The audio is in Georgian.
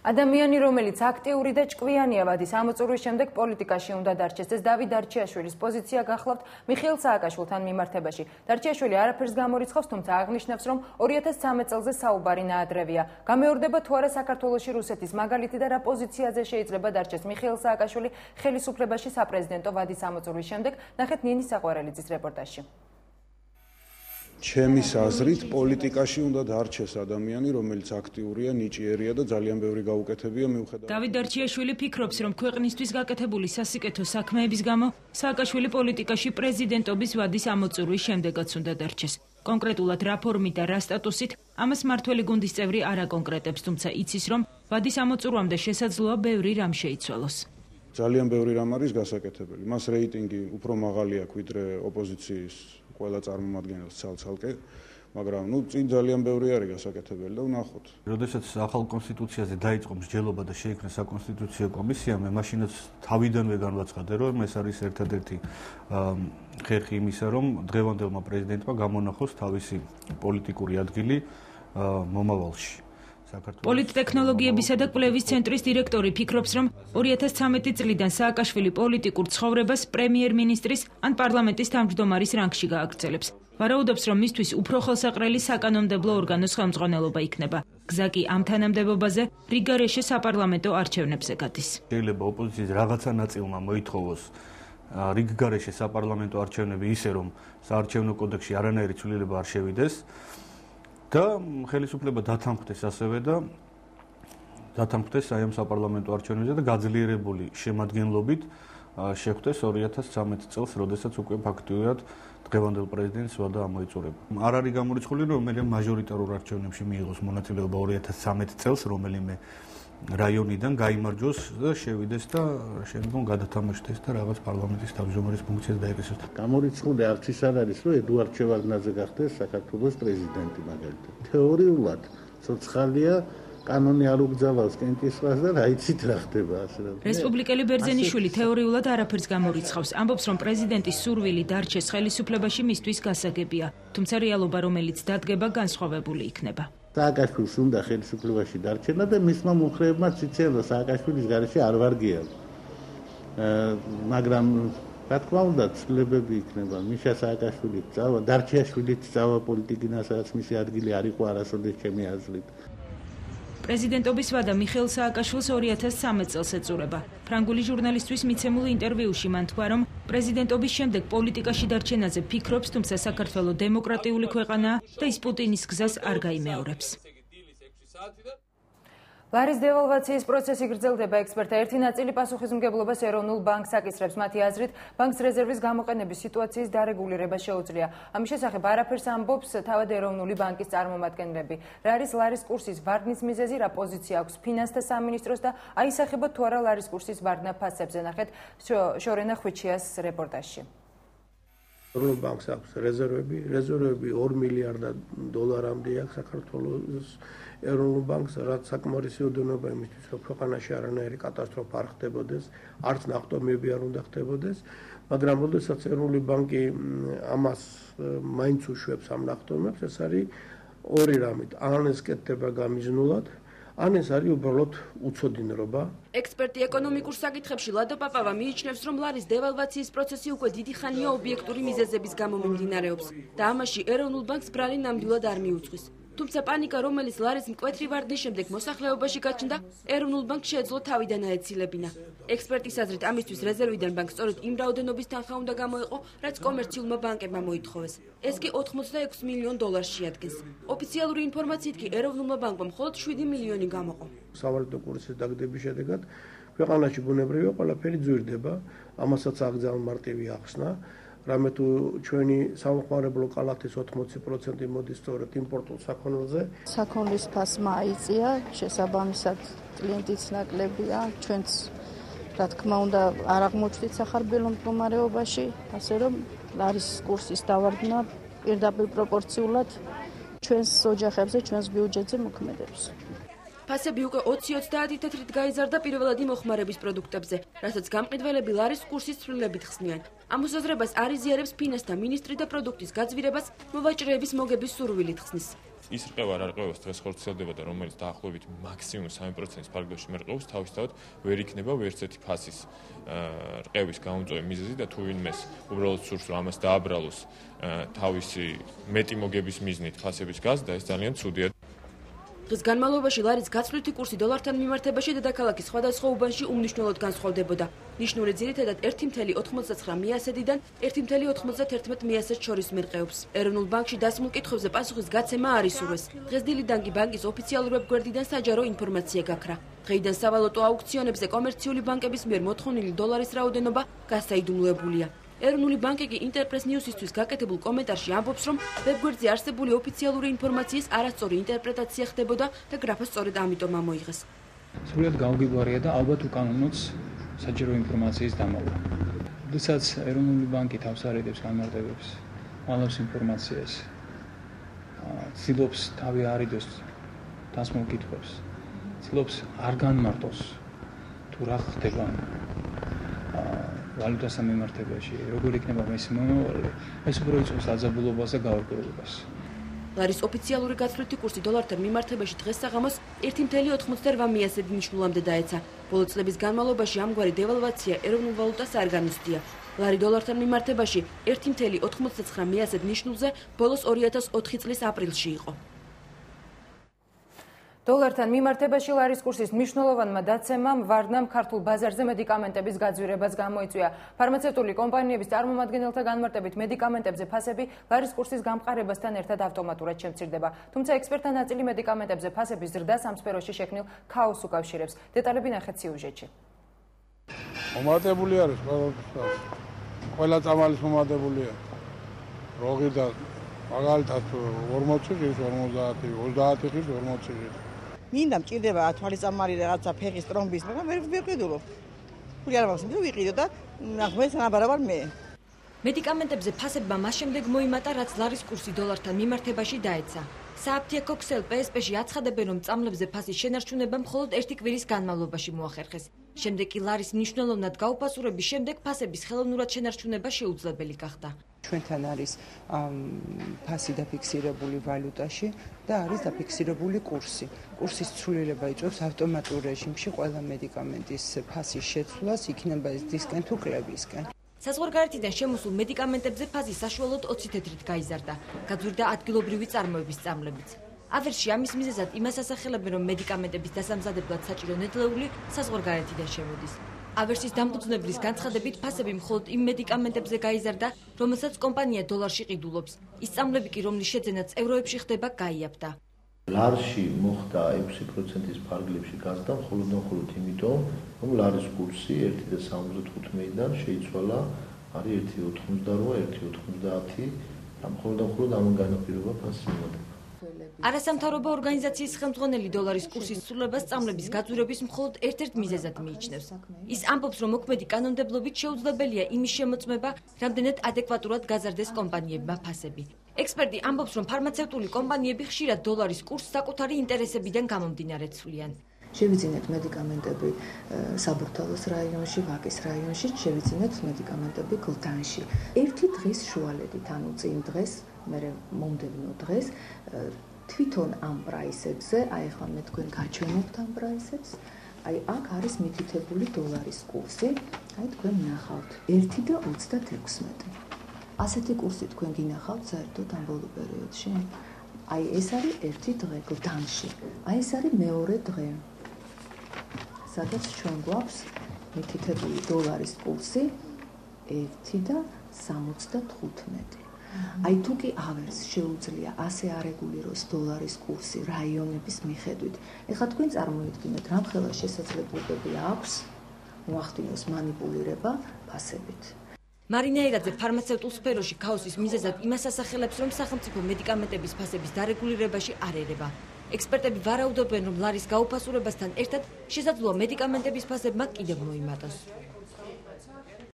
ადამიანი, რომელიც აქტიური და ჭკვიანია ვადის ამოწურვის შემდეგ პოლიტიკაში უნდა დარჩეს. ეს დავით დარჩიაშვილის პოზიცია გახლავთ მიხეილ სააკაშვილთან მიმართებაში. დარჩიაშვილი არაფერს გამორიცხავს, თუმცა აღნიშნავს, რომ 2013 წელზე საუბარი ნაადრევია. გამეორდება თუ არა საქართველოში რუსეთის მაგალითი და რა პოზიციაზე შეიძლება დარჩეს მიხეილ სააკაშვილი ხელისუფლებაში საპრეზიდენტო ვადის ამოწურვის შემდეგ. ნახეთ ნინი საყვარელიძის რეპორტაჟში. ჩემის აზრით პოლიტიკაში უნდა დარჩეს ადამიანი, რომელიც აქტიურია, ნიჭიერია და ძალიან ბევრი გაუკეთებია მიუხედავად. დავით დარჩიაშვილი ფიქრობს, რომ ქვეყნისთვის გაკეთებული სასიკეთო საქმეების გამო სააკაშვილი პოლიტიკაში პრეზიდენტობის ვადის ამოწურვის შემდეგაც უნდა დარჩეს. კონკრეტულად რა ფორმით და რა სტატუსით, ამას მმართველი გუნდის წევრი არ აკონკრეტებს, თუმცა იცის, რომ ვადის ამოწურვამდე შესაძლოა ბევრი რამ შეიცვალოს. ძალიან ბევრი რამ არის გასაკეთებელი. მას რეიტინგი უფრო მაღალი აქვს ვიდრე ოპოზიციის ყველა წარმომადგენელს ცალ-ცალკე, მაგრამ წინ ძალიან ბევრი არის გასაკეთებელი და ვნახოთ. როდესაც ახალ კონსტიტუციაზე დაიწყო მსჯელობა და შეიქმნა საკონსტიტუციო კომისია, მე მაშინაც თავიდანვე განვაცხადე, რომ ეს არის ერთადერთი ხერხი იმისა, რომ დღევანდელმა პრეზიდენტმა გამონახოს თავისი პოლიტიკური ადგილი მომავალში. პოლიტტექნოლოგიებისა და კვლევის ცენტრის დირექტორი ფიქრობს, რომ 2013 წლიდან სააკაშვილი პოლიტიკურ ცხოვრებას პრემიერ-მინისტრის ან პარლამენტის თავმჯდომარის რანგში გააგრძელებს. ვარაუდობს, რომ მისთვის უფრო ხელსაყრელი საკანონმდებლო ორგანოს ხელმძღვანელობა იქნება. გზა კი ამ თანამდებობაზე რიგარეშე საპარლამენტო არჩევნებზე გადის. შეიძლება ოპოზიციის რაღაცა ნაწილმა მოითხოვოს რიგგარეშე საპარლამენტო არჩევნები ისე, რომ საარჩევნო კოდექსში არანაირი ცვლილება არ შევიდეს. და ხელისუფლება დათანხმდეს ასევე და დათანხმდეს აი ამ საპარლამენტო არჩევნებზე და გაძლიერებული შემადგენლობით შეხვდეს 2013 წელს, როდესაც უკვე ფაქტიურად დღევანდელ პრეზიდენტს ვადა ამოიწურება. არ არის გამორიცხული, რომ რომელიმე მაჟორიტარულ არჩევნებში მიიღოს მონაწილეობა 2013 წელს, რომელიმე რაიონიდან გაიმარჯვოს და შევიდეს და შემდგომ გადათამაშდეს და რაღაც პარლამენტის თავმჯდომარის ფუნქციას დაეკისროს. გამორიცხული არც ის არ არის, რომ ედუარდ შევარდნაძე გახდეს საქართველოს პრეზიდენტი მაგალითად. თეორიულად ცოცხალია, კანონი არ უგზავნის კენჭისყრას და რა იცით რა ხდება ასე. რესპუბლიკელი ბერძენიშვილი თეორიულად არაფერს გამორიცხავს. ამბობს, რომ პრეზიდენტის სურვილი დარჩეს ხელისუფლებაში მისთვის გასაგებია, თუმცა რეალობა, რომელიც დადგება, განსხვავებული იქნება. სააკაშვილს უნდა ხელისუფლებაში დარჩენა და მისმა მომხრეებმაც იციან, რომ სააკაშვილის გარეშე არ ვარგია. მაგრამ რა თქმა უნდა, ცვლილებები იქნება. მიშა სააკაშვილიც წავა, დარჩიაშვილიც წავა პოლიტიკიდან, სადაც მისი ადგილი არ იყო არასოდეს ჩემი აზრით. პრეზიდენტობის ვადა მიხეილ სააკაშვილს 2013 წელს ეწურება. ფრანგული ჟურნალისტვის მიცემულ ინტერვიუში მან თქვა, რომ პრეზიდენტობის შემდეგ პოლიტიკაში დარჩენაზე ფიქრობს, თუმცა საქართველო დემოკრატიული ქვეყანაა და ის პუტინის გზას არ გაიმეორებს. ლარის დევალვაციის პროცესი გრძელდება. ექსპერტთა ერთი ნაწილი პასუხისმგებლობას ეროვნულ ბანკს აკისრებს. მათი აზრით, ბანკს რეზერვის გამოყენების სიტუაციის დარეგულირება შეუძლია. ამის შესახებ არაფერს ამბობს თავად ეროვნული ბანკის წარმომადგენლები. რა არის ლარის კურსის ვარდნის მიზეზი, რა პოზიცია აქვს ფინანსთა სამინისტროს და აისახებოთ თუ არა ლარის კურსის ვარდნა ფასებზე. ნახეთ შორენა ხვიჩიას რეპორტაჟში. ეროვნულ ბანკს აქვს რეზერვები 2 მილიარდ დოლარამდე აქვს საქართველოს ეროვნულ ბანკს, რაც საკმარისი ოდენობა იმისთვის, რომ ქვეყანაში არანაირი კატასტროფა არ ხდებოდეს, არც ნახტომიები არ უნდა ხდებოდეს, მაგრამ როდესაც ეროვნული ბანკი ამას მაინც უშვებს ამ ნახტომებს, ეს არის ორი რამით. ან ეს კეთდება გამიზნულად, ან ეს არის უბრალოდ უცოდინრობა. ექსპერტი ეკონომიკურ საკითხებში ლადო პაპავა მიიჩნევს, რომ ლარის დევალვაციის პროცესი უკვე დიდი ხანია ობიექტური მიზეზების გამო მიმდინარეობს და ამაში ეროვნულ ბანკს ბრალი ნამდვილად არ მიუძღვის. თუმცა პანიკა, რომელიც ლარის მკვეთრი ვარდნის შემდეგ მოსახლეობაში გაჩნდა, ეროვნულ ბანკს შეეძლო თავიდან აეცილებინა. ექსპერტის აზრით, ამისთვის რეზერვიდან ბანკს სწორედ იმ რაოდენობის თანხა უნდა გამოეყო, რაც კომერციულმა ბანკებმა მოითხოვეს. ეს კი 86 მილიონ დოლარს შეადგენს. ოფიციალური ინფორმაციით კი ეროვნულმა ბანკმა მხოლოდ 7 მილიონი გამოყო. სავალუტო კურსის დაგდების შედეგად ქვეყანაში ბუნებრივია ყველაფერი ძვირდება, ამასაც აკრძალ მარტივი ახსნა. რამე თუ ჩვენი სამხმარებლო კალათის 80% მოდის სწორედ იმპორტულ საქონელზე. საქონლის ფასმა აიწია, შესაბამისად კლიენტიც ნაკლებია, ჩვენც რა თქმა უნდა არ აღმოჩნდით სახარბელო მდგომარეობაში, ასე რომ ლარის კურსის დავარდნა პირდაპირ პროპორციულად ჩვენს ოჯახებზე, ჩვენს ბიუჯეტზე მოქმედებს. ფასები უკვე 20-30 თეთრით გაიზარდა პირველად მოხმარების პროდუქტებზე, რასაც გამყიდველები ლარის კურსის ცვლილებით ხსნიან. ამ მოსაზრებას არ იზიარებს ფინანსთა მინისტრი და პროდუქტის გაძვირებას მოვაჭრეების მოგების სურვილით ხსნის. ის რყევა რა რყევას დღეს ხორციელდება და რომელიც დაახლოებით მაქსიმუმ 3%-ის ფარგლებში მერყევს, თავისთავად ვერ იქნება ვერც ერთი ფასის რყევის გამომწვევი მიზეზი და თუ ვინმეს უბრალოდ სურს რომ ამას დააბრალოს თავისი მეტი მოგების მიზნით ფასების გაზრდა, ეს ძალიან ცუდია. დღის განმავლობაში ლარის გაცვლითი კურსი დოლართან მიმართებაში დედაქალაქის სხვადასხვა უბანში უმნიშვნელოდ განსხვავდებოდა. ნიშნული ძირითადად 1.89 მიასედიდან 1.91 მიასედს შორის მერყეობს. ეროვნულ ბანკში დასმულ კითხვებზე პასუხის გაცემა არ ისურვეს. დღესდღეიდან კი ბანკის ოფიციალურ ვებგვერდიდან საჯარო ინფორმაცია გაქრა. დღეიდან სავალუტო აუქციონებზე კომერციული ბანკების მიერ მოთხოვნილი დოლარის რაოდენობა გასაიდუმლოებულია. ეროვნული ბანკი კი ინტერპრეს ნიუსისთვის გაკეთებულ კომენტარში ამბობს, რომ ვებგვერდზე არსებული ოფიციალური ინფორმაციის არასწორი ინტერპრეტაცია ხდებოდა და გრაფა სწორედ ამიტომ ამოიღეს. სრულიად გაუგებრია და ალბათ უკანონოც საჯარო ინფორმაციის დამალვა. როდესაც ეროვნული ბანკი თავს არიდებს განმარტებებს, მალავს ინფორმაციას, ცდილობს თავი არიდოს დასმულ კითხვებს, ცდილობს არ განმარტოს თუ რა ხდება ვალუტასთან მიმართებაში, როგორ იქნება მისი მომავალი, ეს უფრო იწვევს დაძაბულობას და გაურკვევლობას. ლარის ოფიციალური გაცვლითი კურსი დოლართან მიმართებაში დღეს საღამოს 1.88 მიასედი ნიშნულამდე დაეცა. ბოლო წლების განმავლობაში ამგვარი დევალვაცია ეროვნულ ვალუტას არ განიცდია. ლარი დოლართან მიმართებაში 1.89 მიასედ ნიშნულზე ბოლოს 2004 წლის აპრილში იყო. დოლართან მიმართებაში ლარის კურსის მნიშვნელოვანმა დაცემამ ვარდნამ ქართულ ბაზარზე მედიკამენტების გაძვირებას გამოიწვია. ფარმაცევტული კომპანიების წარმომადგენელთა განმარტებით მედიკამენტებზე ფასები ლარის კურსის გამყარებასთან ერთად ავტომატურად შემცირდება. თუმცა ექსპერტთა ნაწილი მედიკამენტებზე ფასების ზრდას ამ სფეროში შექმნილ ქაოსს უკავშირებს. დეტალები ნახეთ სიუჟეტში. მომატებული არის ყველა წამალის მომატებულია. როღი და მაგალითად 40 ხის 50, 30 ხის 40 ხის. მინდა მჭირდება თვალისწამალი რაღაცა ფეხის ტრომბის, მაგრამ ვერ ვიყიდულობ. ხული არ მაქვს, ვიყიდო და ნახმეს ანაბარაბარ მე. მედიკამენტებზე ფასებმა მას შემდეგ მოიმატა, რაც ლარის კურსი დოლართან მიმართებაში დაეცა. სააფთიაქო ქსელ PSP-ში აცხადებენ, რომ წამლებზე ფასის შენარჩუნება მხოლოდ ერთი კვირის განმავლობაში მოახერხეს. შემდეგ კი ლარის მნიშვნელოვნად გაუფასურების შემდეგ ფასების ხელოვნურად შენარჩუნება შეუძლებელი გახდა. ჩვენთან არის ფასი დაფიქსირებული ვალუტაში და არის დაფიქსირებული კურსი. კურსის ცვლილება იწვევს ავტომატურ რეჟიმში ყველა მედიკამენტის ფასის შეცვლას, იქნება ეს დისკენ თუ კლებისკენ. საზღვარგარეთიდან შემოსულ მედიკამენტებზე ფასი საშუალოდ 20 თეთრით გაიზარდა. გაძვირდა ადგილობრივი წარმოების წამლებიც. ავერსში ამის მიზეზად იმას ასახელებენ, რომ მედიკამენტების დასამზადებლად საჭირო ნედლეული საზღვარგარეთიდან შემოდის. ავერსის დამფუძნებლის განცხადებით ფასები მხოლოდ იმ მედიკამენტებზე გაიზარდა, რომელსაც კომპანია დოლარში ყიდულობს. ის წამლები კი, რომლის შეძენაც ევროებში ხდება, გაიაფდა. ლარში მოხდა 6%-ის ფარგლებში გაზრდა მხოლოდ იმიტომ, რომ ლარის კურსი 1.75-დან შეიცვალა არის 1.88, 1.90 და მხოლოდ ამ განაპირობა ფასის მიმართება. არასამთავრობო ორგანიზაციის ხელმძღვანელი დოლარის კურსის ცვლილებას წამლების გაძვირების მხოლოდ ერთ-ერთ მიზეზად მიიჩნევს. ის ამბობს, რომ მოქმედი კანონმდებლობით შეუძლებელია იმის შემოწმება, რამდენად ადეკვატურად გაზარდეს კომპანიებმა ფასები. ექსპერტი ამბობს, რომ ფარმაცევტული კომპანიები ხშირად დოლარის კურსს საკუთარი ინტერესებიდან გამომდინარე ცვლიან. შევიძინეთ მედიკამენტები საბურთალოს რაიონში, ვაკის რაიონში, შევიძინეთ მედიკამენტები გლდანში. ერთი დღის შუალედით, ანუ წინ დღეს, მერე მომდევნო დღეს თვითონ ამ პრაისებზე, აი ახლა მე თქვენ გაჩვენებთ ამ პრაისებს, აი აქ არის მითითებული დოლარის კურსი, აი თქვენ ნახავთ 1.36. ასეთი კურსი თქვენ გინახავთ საერთოდ ამ ბოლო პერიოდში? აი ეს არის ერთი დღე გლდანში, აი ეს არის მეორე დღე. სადაც ჩვენ გვაქვს მითითებული დოლარის კურსი 1.75. აი თუ კი ავერს შეუძლია ასე არეგულიროს დოლარის კურსი რაიონების მიხედვით. ეხლა თქვენ წარმოიდგინეთ, რამხელა შესაძლებლობები აქვს მოახდინოს манипуლირება ფასებით. მარინა ერაძე ფარმაცევტულ სფეროში ქაოსის მიზეზად იმას ასახელებს, რომ სახელმწიფო მედიკამენტების ფასების დარეგულირებაში არ ერება. ექსპერტები ვარაუდობენ, რომ ლარის გაუფასურებასთან ერთად შესაძლოა მედიკამენტების ფასებმა კიდევ მოიმატოს.